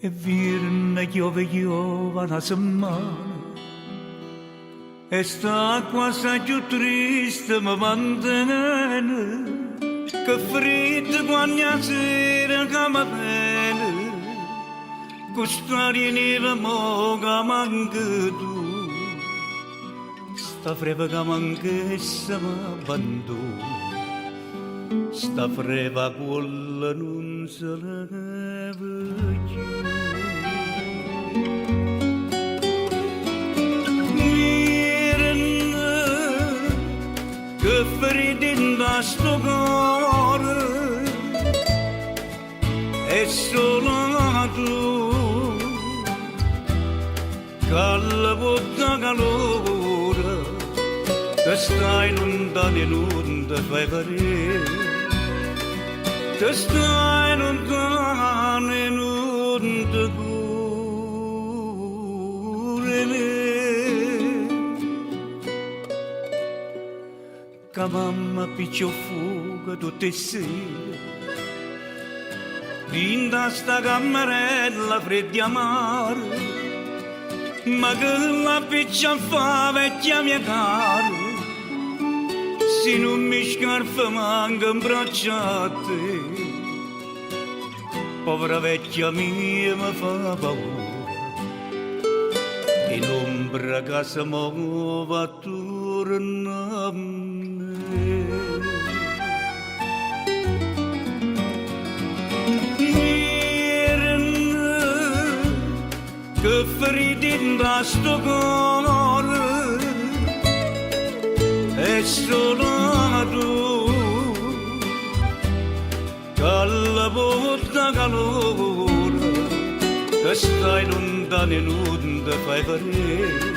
e virne piove una settimana e sta qua assai più triste mi mantiene che freddo quando la sera che mi viene questa neve mo che manca tu sta freva che manca e se mi abbandona sta freva quella non se la leva più che freddo da sto cuore è solo tu che alla volta calore che stai lontano e non ti fai vedere che stai lontano e non ti curi che mamma picchia fuoco tutte le sere in sta camerella fredda e amara ma che la picchia fa vecchia mia cara se non mi scarfa manca in braccia a te povera vecchia mia mi fa paura e l'ombra che si muove attorno a me che freddo da sto cuore è solo tu che alla volta calore che stai lontano e non ti fai vedere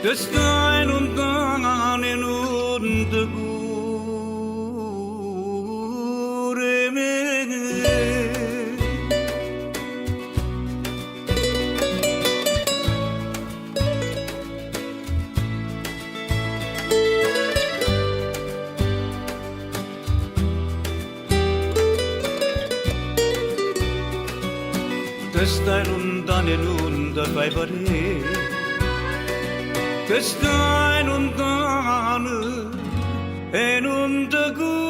che stai lontano e non ti curi me che stai lontano e non ti fai vedere che stai lontano e non ti curi